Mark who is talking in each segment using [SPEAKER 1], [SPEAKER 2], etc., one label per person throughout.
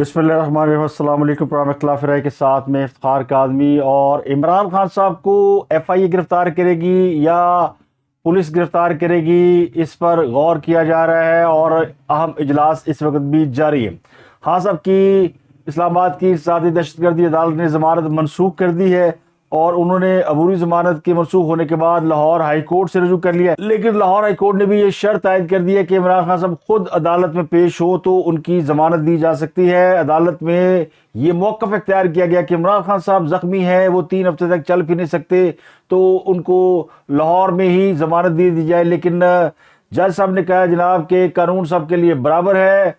[SPEAKER 1] بسم اللہ الرحمن الرحیم۔ السلام علیکم ورحمۃ اللہ فرائے کے ساتھ میں افتخار کاظمی۔ اور عمران خان صاحب کو ایف آئی اے گرفتار کرے گی یا پولیس گرفتار کرے گی، اس پر غور کیا جا رہا ہے اور اہم اجلاس اس وقت بھی جاری ہے۔ خان صاحب کی اسلام آباد کی ذاتی دہشت گردی عدالت نے ضمانت منسوخ کر دی ہے اور انہوں نے عبوری ضمانت کے منسوخ ہونے کے بعد لاہور ہائی کورٹ سے رجوع کر لیا، لیکن لاہور ہائی کورٹ نے بھی یہ شرط عائد کر دی ہے کہ عمران خان صاحب خود عدالت میں پیش ہو تو ان کی ضمانت دی جا سکتی ہے۔ عدالت میں یہ موقف اختیار کیا گیا کہ عمران خان صاحب زخمی ہیں، وہ 3 ہفتے تک چل پھر نہیں سکتے، تو ان کو لاہور میں ہی ضمانت دی جائے، لیکن جج صاحب نے کہا جناب کہ قانون سب کے لیے برابر ہے،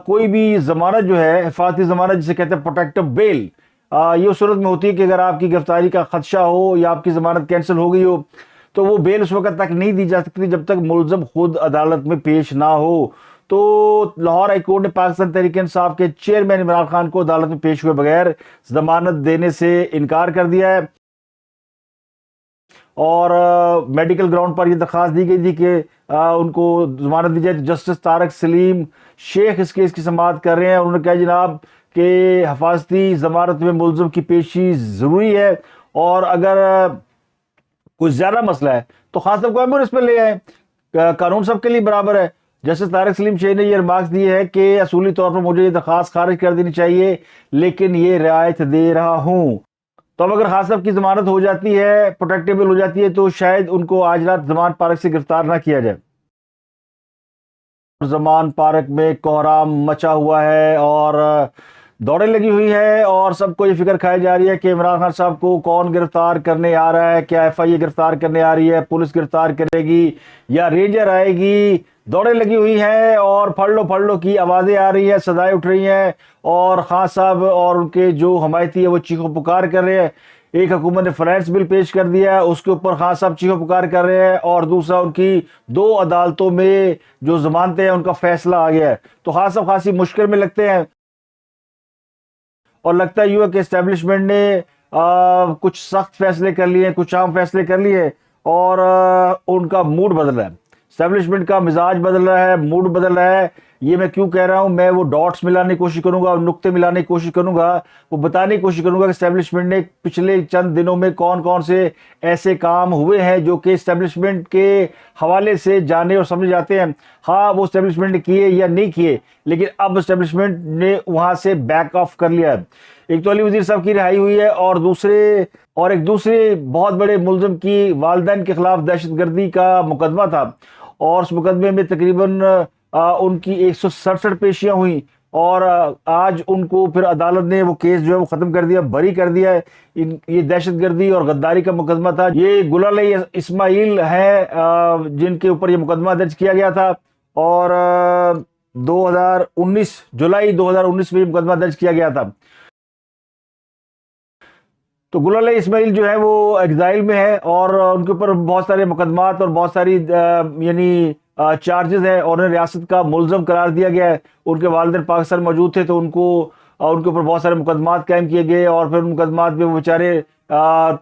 [SPEAKER 1] کوئی بھی ضمانت جو ہے، حفاظتی ضمانت جسے کہتے ہیں پروٹیکٹیو بیل، یہ اس صورت میں ہوتی ہے کہ اگر آپ کی گرفتاری کا خدشہ ہو یا آپ کی ضمانت کینسل ہو گئی ہو تو وہ بیل اس وقت تک نہیں دی جا سکتی جب تک ملزم خود عدالت میں پیش نہ ہو۔ تو لاہور ہائی کورٹ نے پاکستان تحریک انصاف کے چیئرمین عمران خان کو عدالت میں پیش ہوئے بغیر ضمانت دینے سے انکار کر دیا ہے، اور میڈیکل گراؤنڈ پر یہ درخواست دی گئی تھی کہ ان کو ضمانت دی جائے۔ جسٹس طارق سلیم شیخ اس کیس کی سماعت کر رہے ہیں۔ انہوں نے کہا جناب کہ حفاظتی ضمانت میں ملزم کی پیشی ضروری ہے، اور اگر کوئی زیادہ مسئلہ ہے تو خان صاحب کو ایمبولینس پہ لے آئیں، قانون سب کے لیے برابر ہے۔ جسٹس طارق سلیم شیخ نے یہ ریمارکس دیے ہے کہ اصولی طور پر مجھے یہ درخواست خارج کر دینی چاہیے، لیکن یہ رعایت دے رہا ہوں۔ تو اب اگر خان صاحب کی ضمانت ہو جاتی ہے، پروٹیکٹیبل ہو جاتی ہے، تو شاید ان کو آج رات زمان پارک سے گرفتار نہ کیا جائے۔ زمان پارک میں کوہرام مچا ہوا ہے اور دوڑیں لگی ہوئی ہے، اور سب کو یہ فکر کھائی جا رہی ہے کہ عمران خان صاحب کو کون گرفتار کرنے آ رہا ہے، کیا ایف آئی اے گرفتار کرنے آ رہی ہے، پولیس گرفتار کرے گی یا رینجر آئے گی۔ دوڑیں لگی ہوئی ہیں اور پھڑ لو کی آوازیں آ رہی ہیں، صدائیں اٹھ رہی ہیں، اور خان صاحب اور ان کے جو حمایتی ہے وہ چیخو پکار کر رہے ہیں۔ ایک حکومت نے فائنانس بل پیش کر دیا ہے، اس کے اوپر خان صاحب چیخو پکار کر رہے ہیں، اور دوسرا ان کی 2 عدالتوں میں جو ضمانتیں ہیں ان کا فیصلہ آ گیا ہے، تو خان صاحب خاصی مشکل میں لگتے ہیں۔ اور لگتا ہے یوں ہے کہ اسٹیبلشمنٹ نے کچھ سخت فیصلے کر لیے، کچھ عام فیصلے کر لیے، اور ان کا موڈ بدل رہا ہے، اسٹیبلشمنٹ کا مزاج بدل رہا ہے، موڈ بدل رہا ہے۔ یہ میں کیوں کہہ رہا ہوں، میں وہ ڈاٹس ملانے کی کوشش کروں گا، نقطے ملانے کی کوشش کروں گا، وہ بتانے کی کوشش کروں گا کہ اسٹیبلشمنٹ نے پچھلے چند دنوں میں کون کون سے ایسے کام ہوئے ہیں جو کہ اسٹیبلشمنٹ کے حوالے سے جانے اور سمجھ جاتے ہیں۔ ہاں وہ اسٹیبلشمنٹ نے کیے یا نہیں کیے، لیکن اب اسٹیبلشمنٹ نے وہاں سے بیک آف کر لیا ہے۔ ایک تو علی وزیر صاحب کی رہائی ہوئی ہے، اور ایک دوسرے بہت بڑے ملزم کی والدین کے خلاف دہشت گردی کا مقدمہ تھا، اور اس مقدمے میں تقریباً ان کی 167 پیشیاں ہوئیں، اور آج ان کو پھر عدالت نے وہ کیس جو ہے وہ ختم کر دیا، بری کر دیا ہے۔ یہ دہشت گردی اور غداری کا مقدمہ تھا۔ یہ گلال اسماعیل ہیں جن کے اوپر یہ مقدمہ درج کیا گیا تھا، اور 2019 جولائی 2019 میں یہ مقدمہ درج کیا گیا تھا۔ تو گلال اسماعیل جو ہے وہ ایگزائل میں ہے، اور ان کے اوپر بہت سارے مقدمات اور بہت ساری یعنی چارجز ہیں، اور انہیں ریاست کا ملزم قرار دیا گیا ہے۔ ان کے والدین پاکستان موجود تھے تو ان کے اوپر بہت سارے مقدمات قائم کیے گئے، اور پھر ان مقدمات میں وہ بیچارے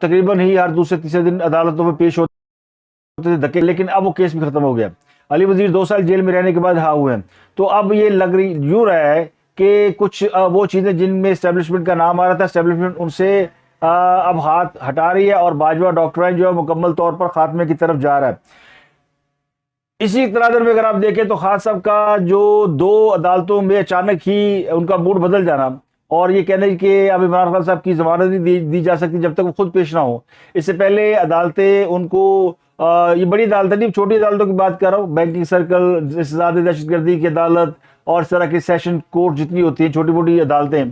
[SPEAKER 1] تقریباً ہی ہر دوسرے تیسرے دن عدالتوں میں پیش ہوتے تھے دھکے، لیکن اب وہ کیس بھی ختم ہو گیا۔ علی وزیر 2 سال جیل میں رہنے کے بعد رہا ہوئے ہیں۔ تو اب یہ لگ یوں رہا ہے کہ کچھ وہ چیزیں جن میں اسٹیبلشمنٹ کا نام آ رہا تھا، اسٹیبلشمنٹ ان سے اب ہاتھ ہٹا رہی ہے، اور باجوہ ڈاکٹرائن جو ہے مکمل طور پر خاتمے کی طرف جا رہا ہے۔ اسی تناظر میں اگر آپ دیکھیں تو خان صاحب کا جو 2 عدالتوں میں اچانک ہی ان کا موڈ بدل جانا، اور یہ کہنا کہ اب عمران خان صاحب کی ضمانت نہیں دی جا سکتی جب تک وہ خود پیش نہ ہو۔ اس سے پہلے عدالتیں ان کو یہ بڑی عدالتیں نہیں، چھوٹی عدالتوں کی بات کر رہا ہوں، بینکنگ سرکل، ذاتی دہشت گردی کی عدالت، اور اس طرح کی سیشن کورٹ جتنی ہوتی ہیں چھوٹی موٹی عدالتیں،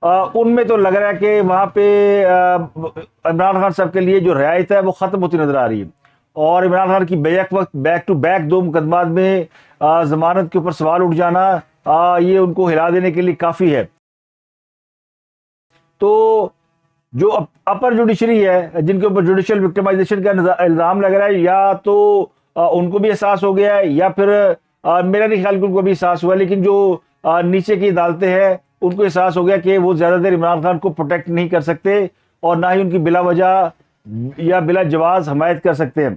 [SPEAKER 1] ان میں تو لگ رہا ہے کہ وہاں پہ عمران خان صاحب کے لیے جو رعایت ہے وہ ختم ہوتی نظر آ رہی ہے، اور عمران خان کی بیک ٹو بیک 2 مقدمات میں ضمانت کے اوپر سوال اٹھ جانا، یہ ان کو ہلا دینے کے لیے کافی ہے۔ تو جو اپر جوڈیشری ہے، جن کے اوپر جوڈیشل وکٹمائزیشن کا الزام لگ رہا ہے، یا تو ان کو بھی احساس ہو گیا ہے، یا پھر میرا نہیں خیال کہ ان کو بھی احساس ہوا ہے، لیکن جو نیچے کی عدالتیں ہیں ان کو احساس ہو گیا کہ وہ زیادہ دیر عمران خان کو پروٹیکٹ نہیں کر سکتے، اور نہ ہی ان کی بلا وجہ یا بلا جواز حمایت کر سکتے ہیں۔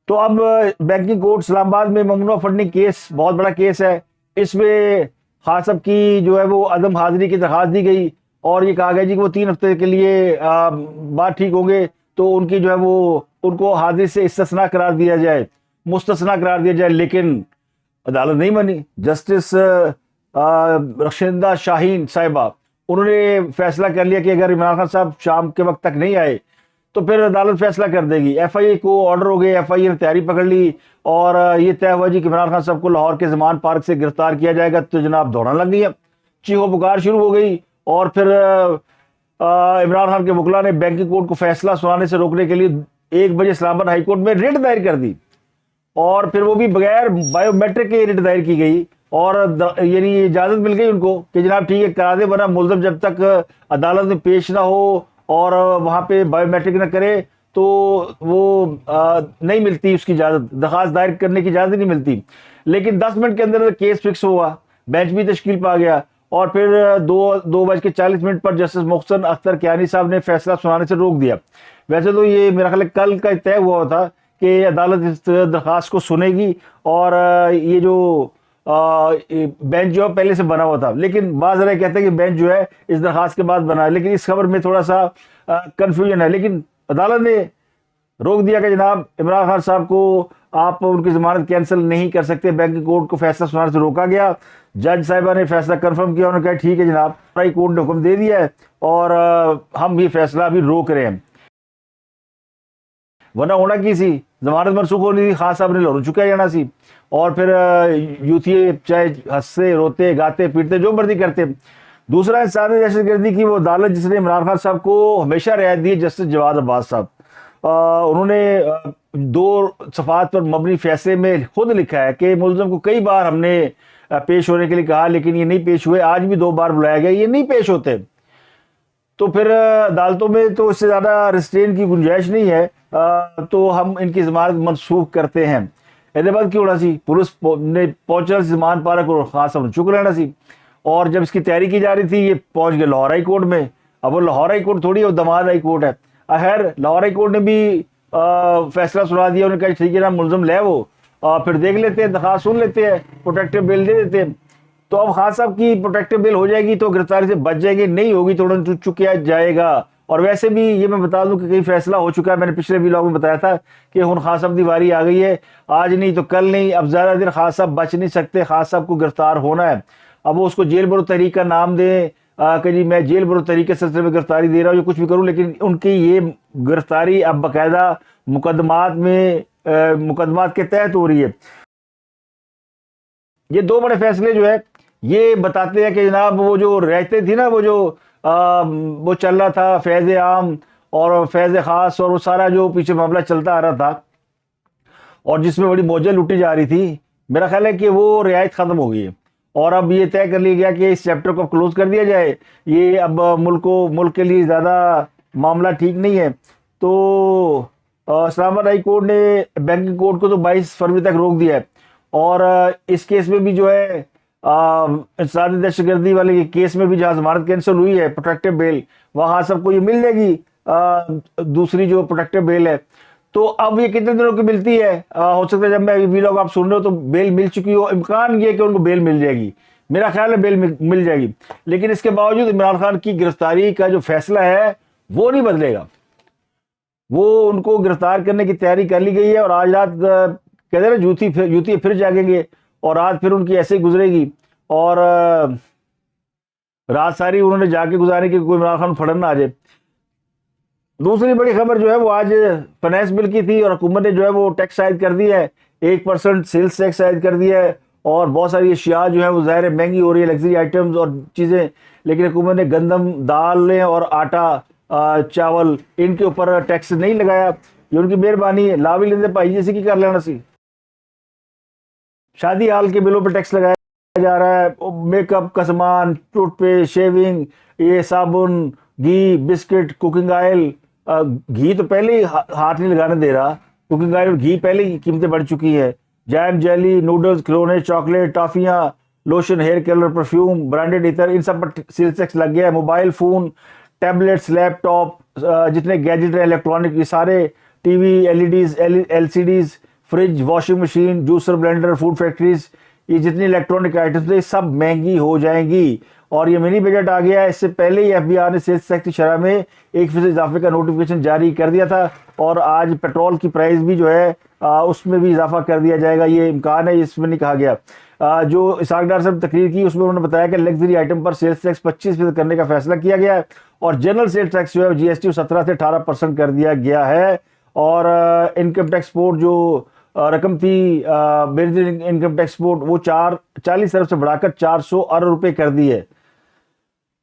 [SPEAKER 1] تو اب بینکنگ کورٹ اسلام آباد میں ممنوع فنڈنگ کیس بہت بڑا کیس ہے، اس میں خان صاحب کی جو ہے وہ عدم حاضری کی درخواست دی گئی اور یہ کہا گیا جی کہ وہ 3 ہفتے کے لیے بات ٹھیک ہوں گے تو ان کی جو ہے وہ ان کو حاضری سے استثناء قرار دیا جائے، مستثنیٰ قرار دیا جائے، لیکن عدالت نہیں مانی۔ جسٹس رخشندہ شاہین صاحبہ انہوں نے فیصلہ کر لیا کہ اگر عمران خان صاحب شام کے وقت تک نہیں آئے تو پھر عدالت فیصلہ کر دے گی۔ ایف آئی اے کو آرڈر ہو گئے، ایف آئی اے نے تیاری پکڑ لی اور یہ طے ہوا جی کہ عمران خان صاحب کو لاہور کے زمان پارک سے گرفتار کیا جائے گا، تو جناب دوڑاں لگ گئی، چیخو پکار شروع ہو گئی اور پھر عمران خان کے وکلاء نے بینکنگ کورٹ کو فیصلہ سنانے سے روکنے کے لیے 1 بجے اسلام آباد ہائی کورٹ میں ریٹ دائر کر دی اور پھر وہ بھی بغیر بائیو میٹرک کے ریٹ دائر کی گئی اور یعنی اجازت مل گئی ان کو کہ جناب ٹھیک ہے کرا دے، ورنہ ملزم جب تک عدالت میں پیش نہ ہو اور وہاں پہ بائیو میٹرک نہ کرے تو وہ نہیں ملتی اس کی اجازت، درخواست دائر کرنے کی اجازت نہیں ملتی۔ لیکن 10 منٹ کے اندر کیس فکس ہوا، بینچ بھی تشکیل پا گیا اور پھر 2:40 پر جسٹس محسن اختر کیانی صاحب نے فیصلہ سنانے سے روک دیا۔ ویسے تو یہ میرا خیال ہے کل کا طے ہوا تھا کہ عدالت اس درخواست کو سنے گی اور یہ جو بینچ جو پہلے سے بنا ہوا تھا، لیکن بعض رائے کہتے ہیں کہ بینچ جو ہے اس درخواست کے بعد بنا ہے، لیکن اس خبر میں تھوڑا سا کنفیوژن ہے۔ لیکن عدالت نے روک دیا کہ جناب عمران خان صاحب کو آپ ان کی ضمانت کینسل نہیں کر سکتے، بینکنگ کورٹ کو فیصلہ سنانے سے روکا گیا۔ جج صاحبہ نے فیصلہ کنفرم کیا، انہوں نے کہا ٹھیک ہے جناب، ہائی کورٹ نے حکم دے دیا ہے اور ہم یہ فیصلہ ابھی روک رہے ہیں، ورنہ ہونا کی سی ضمانت منسوخ ہونی تھی، خان صاحب نے لاہور چکا جانا سی اور پھر یوتھیے چاہے ہنستے روتے گاتے پیٹتے جو مرضی کرتے۔ دوسرا انسانی دہشت گردی کی وہ عدالت جس نے عمران خان صاحب کو ہمیشہ رعایت دی، جسٹس جواد عباس صاحب، انہوں نے 2 صفحات پر مبنی فیصلے میں خود لکھا ہے کہ ملزم کو کئی بار ہم نے پیش ہونے کے لیے کہا لیکن یہ نہیں پیش ہوئے، آج بھی 2 بار بلایا گیا، یہ نہیں پیش ہوتے، تو پھر عدالتوں میں تو اس سے زیادہ ریسٹرین کی گنجائش نہیں ہے، تو ہم ان کی ضمانت منسوخ کرتے ہیں۔ حیدرآباد کیوں ہونا سی، پولیس نے پہنچنا سی زمان پارک اور خاص صاحب نے چک لینا سی، اور جب اس کی تیاری کی جا رہی تھی یہ پہنچ گئے لاہور ہائی کورٹ میں۔ اب وہ لاہور ہائی کورٹ تھوڑی ہے، وہ دماد ہائی کورٹ ہے۔ خیر لاہور ہائی کورٹ نے بھی فیصلہ سنا دیا، انہوں نے کہا ٹھیک ہے نا ملزم لے وہ پھر دیکھ لیتے ہیں، درخواست سن لیتے ہیں، پروٹیکٹیو بیل دے دیتے ہیں۔ تو اب خان صاحب کی پروٹیکٹیو بیل ہو جائے گی تو گرفتاری سے بچ جائے گی، نہیں ہوگی تو انہوں نے چکیا جائے گا۔ اور ویسے بھی یہ میں بتا دوں کہ کئی فیصلہ ہو چکا ہے، میں نے پچھلے ویلاگ میں بتایا تھا کہ ہن خان صاحب کی واری آ گئی ہے، آج نہیں تو کل نہیں، اب زیادہ دن خان صاحب بچ نہیں سکتے، خان صاحب کو گرفتار ہونا ہے۔ اب وہ اس کو جیل برو تحریک کا نام دیں کہ جی میں جیل برو تحریک کے سلسلے میں گرفتاری دے رہا ہوں یا کچھ بھی کروں، لیکن ان کی یہ گرفتاری اب باقاعدہ مقدمات کے تحت ہو رہی ہے۔ یہ 2 بڑے فیصلے جو ہے یہ بتاتے ہیں کہ جناب وہ جو رہتے تھی نا، وہ چل رہا تھا فیض عام اور فیض خاص اور وہ سارا جو پیچھے معاملہ چلتا آ رہا تھا اور جس میں بڑی موجیں لوٹی جا رہی تھی، میرا خیال ہے کہ وہ رعایت ختم ہو گئی ہے اور اب یہ طے کر لیا گیا کہ اس چیپٹر کو کلوز کر دیا جائے۔ یہ اب ملک کے لیے زیادہ معاملہ ٹھیک نہیں ہے۔ تو اسلام آباد ہائی کورٹ نے بینکنگ کورٹ کو تو 22 فروری تک روک دیا ہے اور اس کیس میں بھی جو ہے انسانی دہشت گردی والے کیس میں بھی جہاں ضمانت کینسل ہوئی ہے پروٹیکٹیو بیل، وہاں سب کو یہ مل جائے گی دوسری جو پروٹیکٹیو بیل ہے۔ تو اب یہ کتنے دنوں کی ملتی ہے؟ ہو سکتا ہے جب میں ویلاگ آپ سن رہے ہو تو بیل مل چکی ہو، امکان یہ کہ ان کو بیل مل جائے گی، میرا خیال ہے بیل مل جائے گی، لیکن اس کے باوجود عمران خان کی گرفتاری کا جو فیصلہ ہے وہ نہیں بدلے گا۔ وہ ان کو گرفتار کرنے کی تیاری کر لی گئی ہے اور آج رات کہتے ہیں نا جوتی پھر جاگیں گے اور رات پھر ان کی ایسے ہی گزرے گی اور رات ساری انہوں نے جا کے گزارے کہ کوئی عمران خان پھڑن نہ آ جائے۔ دوسری بڑی خبر جو ہے وہ آج فائنانس بل کی تھی اور حکومت نے جو ہے وہ ٹیکس عائد کر دیا ہے، 1% سیلز ٹیکس عائد کر دیا ہے اور بہت ساری اشیاء جو ہیں وہ ظاہر ہے مہنگی ہو رہی ہے، لگژری آئٹمز اور چیزیں، لیکن حکومت نے گندم، دالیں اور آٹا، چاول ان کے اوپر ٹیکس نہیں لگایا۔ یہ ان کی مہربانی ہے، لاوی لیندے پائی جیسے کی کر لینا سی۔ شادی ہال کے بلوں پہ ٹیکس لگایا جا رہا ہے، میک اپ کا سامان، ٹوتھ پیسٹ، شیونگ، یہ صابن، گھی، بسکٹ، کوکنگ آئل، گھی تو پہلے ہی ہاتھ نہیں لگانے دے رہا، کوکنگ آئل اور گھی پہلے ہی قیمتیں بڑھ چکی ہے، جیم، جیلی، نوڈلز، کھلونے، چاکلیٹ، ٹافیاں، lotion, hair colour, perfume, branded عطر، ان سب پر سیلز ٹیکس لگ گیا ہے۔ Mobile phone, tablets, laptop, جتنے گیجٹ ہیں الیکٹرانک، یہ سارے، T V, L E Ds, L C Ds, fridge, washing machine, juicer, blender, food factories, یہ جتنی الیکٹرانک آئٹمس تھے سب مہنگی ہو جائیں گی. اور یہ منی بجٹ آ گیا ہے. اس سے پہلے ہی FBI نے سیلز ٹیکس کی شرح میں 1% اضافے کا نوٹیفکیشن جاری کر دیا تھا, اور آج پیٹرول کی پرائز بھی جو ہے اس میں بھی اضافہ کر دیا جائے گا, یہ امکان ہے, اس میں نہیں کہا گیا. جو اسحاق ڈار صاحب نے تقریر کی اس میں انہوں نے بتایا کہ لگژری آئٹم پر سیلز ٹیکس 25% کرنے کا فیصلہ کیا گیا ہے, اور جنرل سیلز ٹیکس جو ہے GST 17 سے 18% کر دیا گیا ہے. اور انکم ٹیکس بورڈ جو رقم تھی بینفٹ انکم ٹیکس بورڈ وہ 40 ارب سے بڑھا کر 400 ارب روپے کر دی ہے.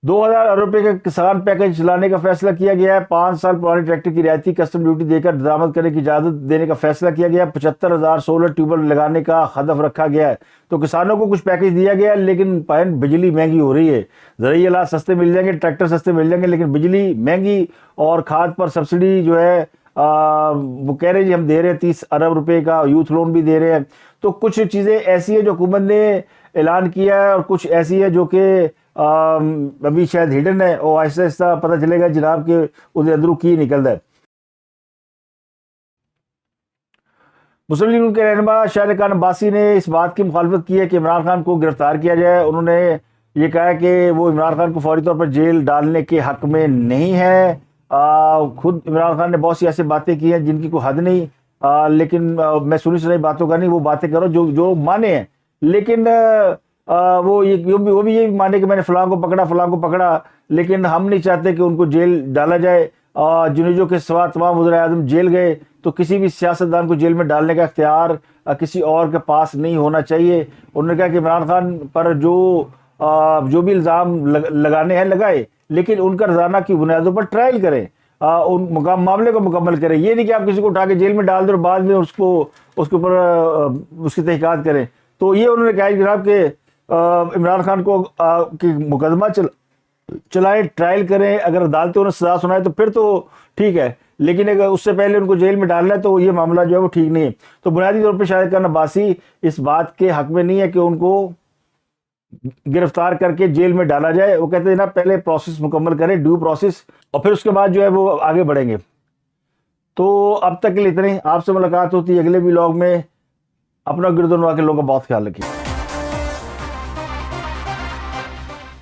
[SPEAKER 1] 2000 ارب روپے کا کسان پیکج چلانے کا فیصلہ کیا گیا ہے. 5 سال پرانے ٹریکٹر کی رعایتی کسٹم ڈیوٹی دے کر درآمد کرنے کی اجازت دینے کا فیصلہ کیا گیا ہے. 75,000 سولر ٹیوب ویل لگانے کا ہدف رکھا گیا ہے. تو کسانوں کو کچھ پیکج دیا گیا ہے, لیکن بجلی مہنگی ہو رہی ہے. زرعی آلات سستے مل جائیں گے, ٹریکٹر سستے مل جائیں گے, لیکن بجلی مہنگی, اور کھاد پر سبسڈی جو ہے وہ کہہ رہے جی ہم دے رہے ہیں 30 ارب روپے کا, یوتھ لون بھی دے رہے ہیں. تو کچھ چیزیں ایسی ہیں جو حکومت نے اعلان کیا ہے, اور کچھ ایسی ہے جو کہ ابھی شاید ہڈن ہے, اور آہستہ آہستہ پتہ چلے گا جناب کہ ادھر اندروں کی نکلتا ہے. مسلم لیگ کے رہنما شاہد خان عباسی نے اس بات کی مخالفت کی ہے کہ عمران خان کو گرفتار کیا جائے. انہوں نے یہ کہا کہ وہ عمران خان کو فوری طور پر جیل ڈالنے کے حق میں نہیں ہے. خود عمران خان نے بہت سی ایسی باتیں کی ہیں جن کی کوئی حد نہیں, لیکن میں سنی سنائی باتوں کا نہیں, وہ باتیں کرو جو مانے ہیں, لیکن وہ بھی یہ مانے کہ میں نے فلاں کو پکڑا, لیکن ہم نہیں چاہتے کہ ان کو جیل ڈالا جائے. جنیجو کے سوا تمام وزراء اعظم جیل گئے, تو کسی بھی سیاستدان کو جیل میں ڈالنے کا اختیار کسی اور کے پاس نہیں ہونا چاہیے. انہوں نے کہا کہ عمران خان پر جو بھی الزام لگانے ہیں لگائے, لیکن ان کا رضانہ کی بنیادوں پر ٹرائل کریں, ان معاملے کو مکمل کریں. یہ نہیں کہ آپ کسی کو اٹھا کے جیل میں ڈال دیں اور بعد میں اس کے اوپر اس کی تحقیقات کریں. تو یہ انہوں نے کہا جناب کہ عمران خان کو مقدمہ چلائیں, ٹرائل کریں, اگر عدالتیں انہیں سزا سنائے تو پھر تو ٹھیک ہے, لیکن اگر اس سے پہلے ان کو جیل میں ڈالنا ہے تو یہ معاملہ جو ہے وہ ٹھیک نہیں ہے. تو بنیادی طور پہ شاہد خان عباسی اس بات کے حق میں نہیں ہے کہ ان کو گرفتار کر کے جیل میں ڈالا جائے. وہ کہتے ہیں نا پہلے پروسیس مکمل کریں, ڈیو پروسیس, اور پھر اس کے بعد جو ہے وہ آگے بڑھیں گے. تو اب تک کے لیے اتنے. آپ سے ملاقات ہوتی ہے اگلے ولاگ میں. اپنا گرد و نواح کے لوگوں کا بہت خیال رکھیے.